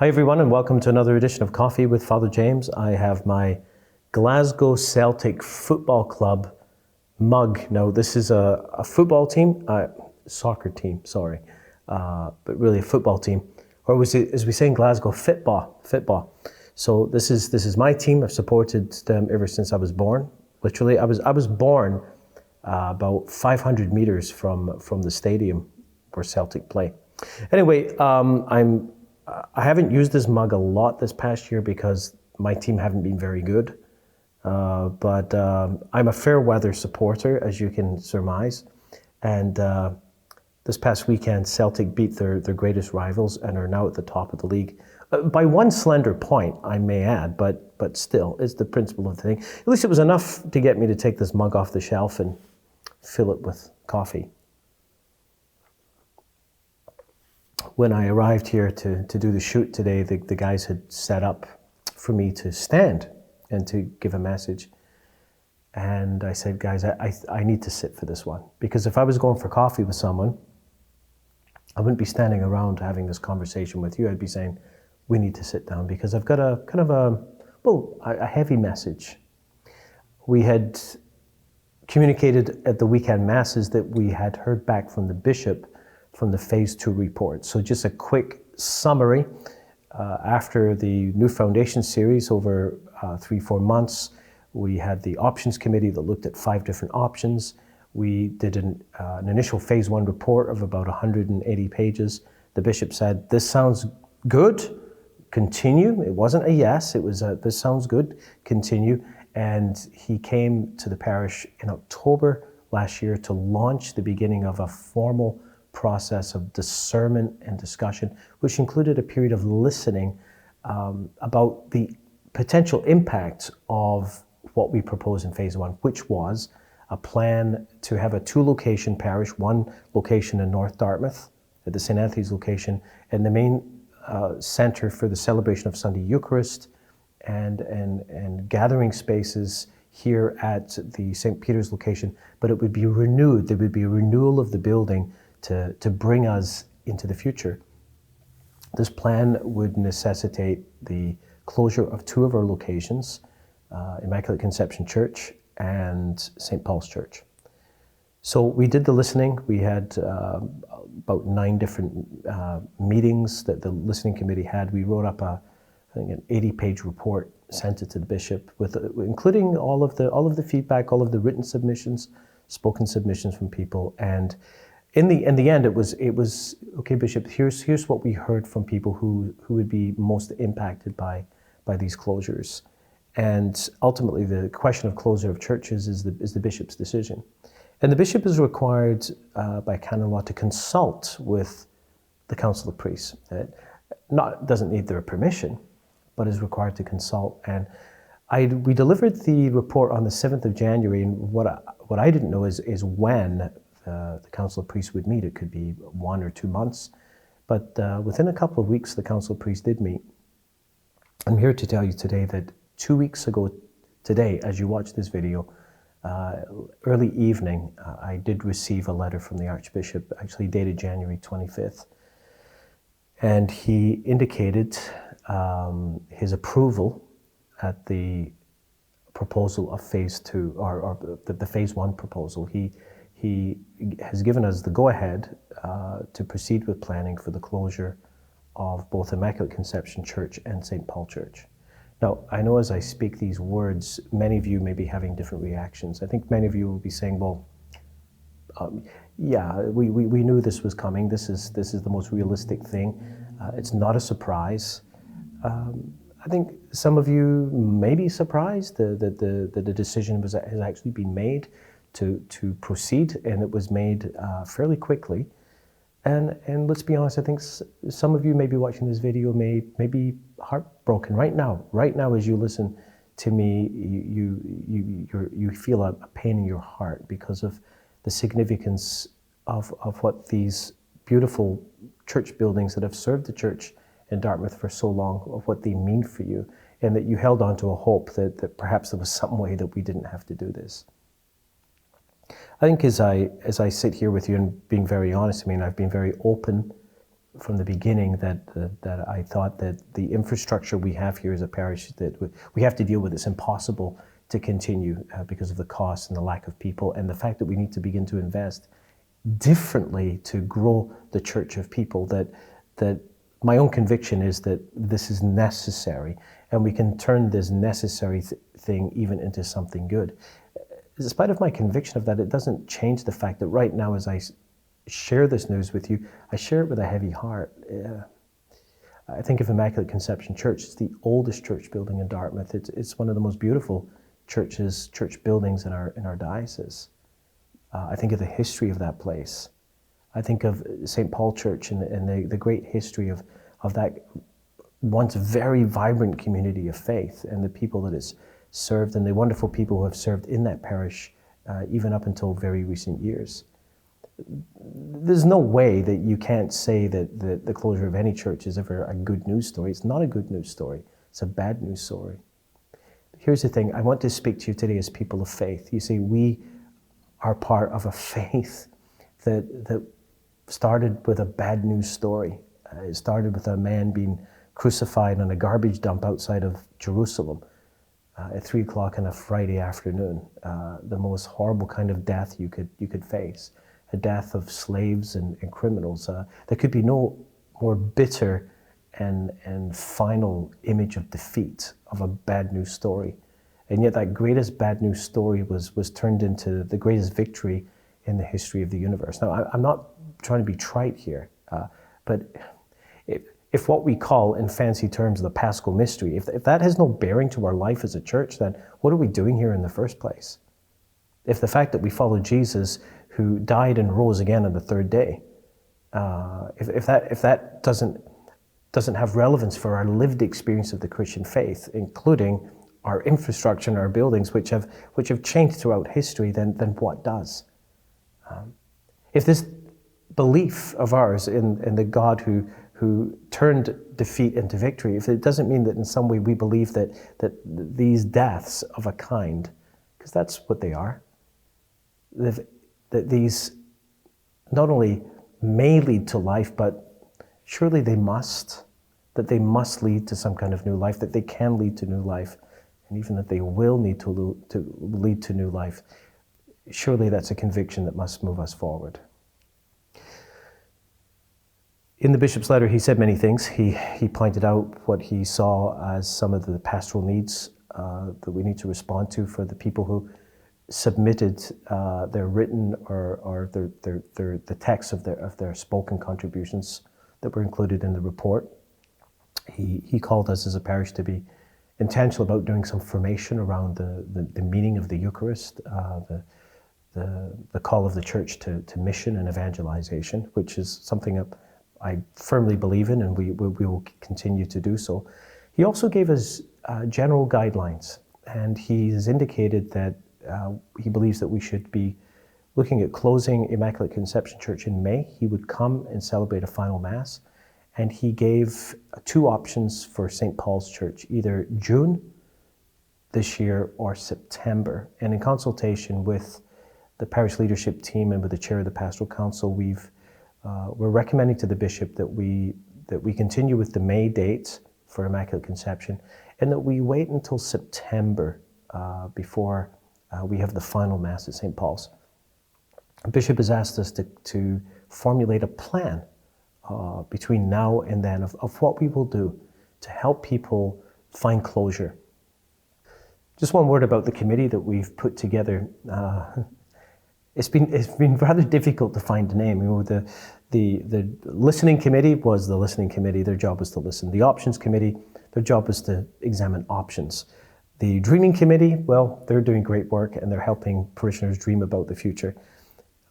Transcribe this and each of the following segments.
Hi everyone and welcome to another edition of Coffee with Father James. I have my Glasgow Celtic Football Club mug. Now this is a football team, soccer team, sorry, but really a football team. Or was it, as we say in Glasgow, football. So this is my team. I've supported them ever since I was born. Literally, I was born about 500 meters from the stadium where Celtic play. Anyway, I haven't used this mug a lot this past year because my team haven't been very good. But I'm a fair weather supporter, as you can surmise. And this past weekend, Celtic beat their greatest rivals and are now at the top of the league. By one slender point, I may add, but still, it's the principle of the thing. At least it was enough to get me to take this mug off the shelf and fill it with coffee. When I arrived here to do the shoot today, the guys had set up for me to stand and to give a message. And I said, guys, I need to sit for this one. Because if I was going for coffee with someone, I wouldn't be standing around having this conversation with you. I'd be saying, we need to sit down because I've got a kind of a heavy message. We had communicated at the weekend masses that we had heard back from the bishop from the Phase 2 report. So just a quick summary. After the New Foundation series over 3-4 months, we had the options committee that looked at 5 different options. We did an initial Phase 1 report of about 180 pages. The bishop said, this sounds good, continue. It wasn't a yes, it was a, this sounds good, continue. And he came to the parish in October last year to launch the beginning of a formal process of discernment and discussion, which included a period of listening about the potential impact of what we proposed in Phase 1, which was a plan to have a 2-location parish, one location in North Dartmouth at the St. Anthony's location, and the main center for the celebration of Sunday Eucharist and gathering spaces here at the St. Peter's location, but it would be renewed. There would be a renewal of the building to bring us into the future. This plan would necessitate the closure of 2 of our locations, Immaculate Conception Church and St. Paul's Church. So we did the listening. We had about 9 different meetings that the listening committee had. We wrote up I think an 80-page report, sent it to the bishop, with including all of the feedback, all of the written submissions, spoken submissions from people. And in the end, it was okay, Bishop. Here's what we heard from people who would be most impacted by these closures, and ultimately the question of closure of churches is the bishop's decision, and the bishop is required by canon law to consult with the council of priests. Doesn't need their permission, but is required to consult. And we delivered the report on the 7th of January, and what I didn't know is when the Council of Priests would meet. It could be 1 or 2 months, but within a couple of weeks, the Council of Priests did meet. I'm here to tell you today that 2 weeks ago today, as you watch this video, early evening, I did receive a letter from the Archbishop, actually dated January 25th, and he indicated his approval at the proposal of Phase 2, or the Phase 1 proposal. He has given us the go-ahead to proceed with planning for the closure of both Immaculate Conception Church and St. Paul Church. Now, I know as I speak these words, many of you may be having different reactions. I think many of you will be saying, well, yeah, we knew this was coming. This is the most realistic thing. It's not a surprise. I think some of you may be surprised that the decision has actually been made to proceed, and it was made fairly quickly. And let's be honest, I think some of you may be watching this video may be heartbroken right now as you listen to me. You feel a pain in your heart because of the significance of what these beautiful church buildings that have served the church in Dartmouth for so long, of what they mean for you, and that you held on to a hope that perhaps there was some way that we didn't have to do this. I think as I sit here with you and being very honest, I mean, I've been very open from the beginning that I thought that the infrastructure we have here as a parish that we have to deal with. It's impossible to continue because of the cost and the lack of people, and the fact that we need to begin to invest differently to grow the church of people. That my own conviction is that this is necessary, and we can turn this necessary thing even into something good. In spite of my conviction of that, it doesn't change the fact that right now, as I share this news with you, I share it with a heavy heart. I think of Immaculate Conception Church. It's the oldest church building in Dartmouth. It's one of the most beautiful church buildings in our diocese. I think of the history of that place. I think of St. Paul Church and the great history of that once very vibrant community of faith, and the people that it's served, and the wonderful people who have served in that parish even up until very recent years. There's no way that you can't say that the closure of any church is ever a good news story. It's not a good news story. It's a bad news story. Here's the thing. I want to speak to you today as people of faith. You see, we are part of a faith that started with a bad news story. It started with a man being crucified on a garbage dump outside of Jerusalem at 3 o'clock on a Friday afternoon. The most horrible kind of death you could face. A death of slaves and criminals. There could be no more bitter and final image of defeat of a bad news story. And yet that greatest bad news story was turned into the greatest victory in the history of the universe. Now, I'm not trying to be trite here, but if what we call in fancy terms the Paschal mystery, if that has no bearing to our life as a church, then what are we doing here in the first place? If the fact that we follow Jesus, who died and rose again on the third day, if that doesn't have relevance for our lived experience of the Christian faith, including our infrastructure and our buildings, which have changed throughout history, then what does? If this belief of ours in the God who turned defeat into victory, if it doesn't mean that in some way we believe that these deaths of a kind, because that's what they are, that these not only may lead to life, but surely they must lead to some kind of new life, that they can lead to new life, and even that they will need to lead to new life. Surely that's a conviction that must move us forward. In the bishop's letter, he said many things. He pointed out what he saw as some of the pastoral needs that we need to respond to for the people who submitted their written or the text of their spoken contributions that were included in the report. He called us as a parish to be intentional about doing some formation around the meaning of the Eucharist, the call of the Church to mission and evangelization, which is something that I firmly believe in, and we will continue to do so. He also gave us general guidelines, and he has indicated that he believes that we should be looking at closing Immaculate Conception Church in May. He would come and celebrate a final Mass, and he gave 2 options for St. Paul's Church, either June this year or September. And in consultation with the parish leadership team and with the chair of the Pastoral Council, we're recommending to the bishop that we continue with the May date for Immaculate Conception, and that we wait until September before we have the final Mass at St. Paul's. The bishop has asked us to formulate a plan between now and then of what we will do to help people find closure. Just one word about the committee that we've put together. It's been rather difficult to find a name. The listening committee was the listening committee. Their job was to listen. The options committee, their job was to examine options. The dreaming committee, well, they're doing great work and they're helping parishioners dream about the future.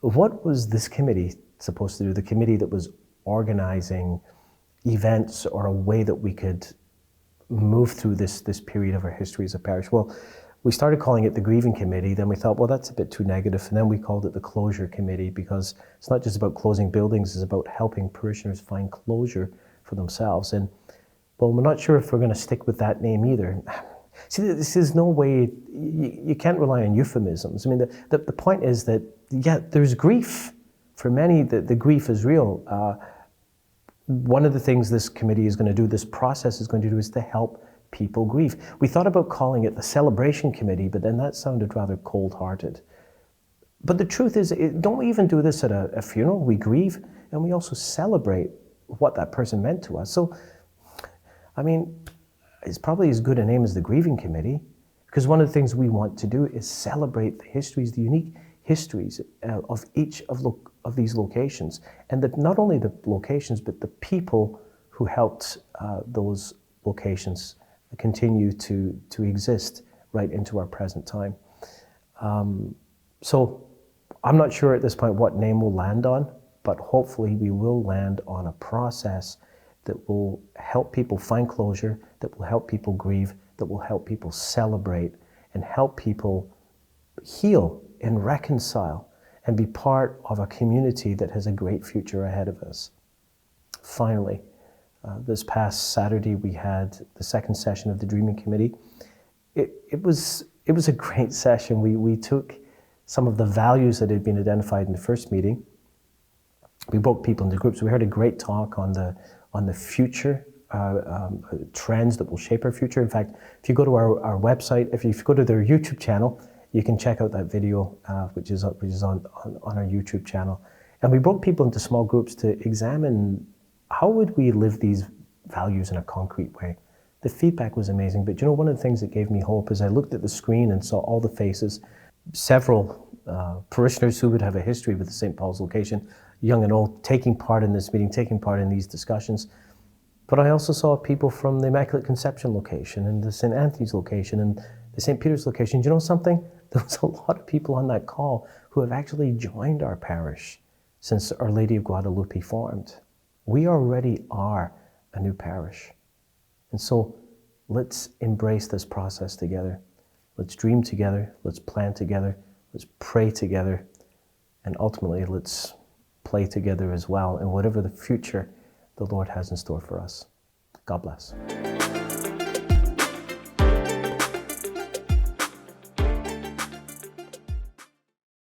What was this committee supposed to do? The committee that was organizing events or a way that we could move through this period of our history as a parish. Well, we started calling it the grieving committee. Then we thought, well, that's a bit too negative. And then we called it the closure committee, because it's not just about closing buildings, it's about helping parishioners find closure for themselves. And well, we're not sure if we're going to stick with that name either. See, this is no way, you can't rely on euphemisms. I mean, the point is that, yeah, there's grief. For many, the grief is real. one of the things this committee is going to do, this process is going to do, is to help people grieve. We thought about calling it the Celebration Committee, but then that sounded rather cold-hearted. But the truth is, don't we even do this at a funeral? We grieve and we also celebrate what that person meant to us. So, I mean, it's probably as good a name as the Grieving Committee, because one of the things we want to do is celebrate the histories, the unique histories of each of these locations. And not only the locations, but the people who helped those locations continue to exist right into our present time. So I'm not sure at this point what name we'll land on, but hopefully we will land on a process that will help people find closure, that will help people grieve, that will help people celebrate, and help people heal and reconcile and be part of a community that has a great future ahead of us. Finally, this past Saturday we had the second session of the Dreaming Committee. It was a great session. We took some of the values that had been identified in the first meeting. We broke people into groups. We heard a great talk on the future, trends that will shape our future. In fact, if you go to our website, if you go to their YouTube channel, you can check out that video, which is on our YouTube channel. And we broke people into small groups to examine how would we live these values in a concrete way. The feedback was amazing, but you know, one of the things that gave me hope is I looked at the screen and saw all the faces, several parishioners who would have a history with the St. Paul's location, young and old, taking part in this meeting, taking part in these discussions. But I also saw people from the Immaculate Conception location and the St. Anthony's location and the St. Peter's location. Do you know something? There was a lot of people on that call who have actually joined our parish since Our Lady of Guadalupe formed. We already are a new parish. And so let's embrace this process together. Let's dream together, let's plan together, let's pray together, and ultimately let's play together as well in whatever the future the Lord has in store for us. God bless.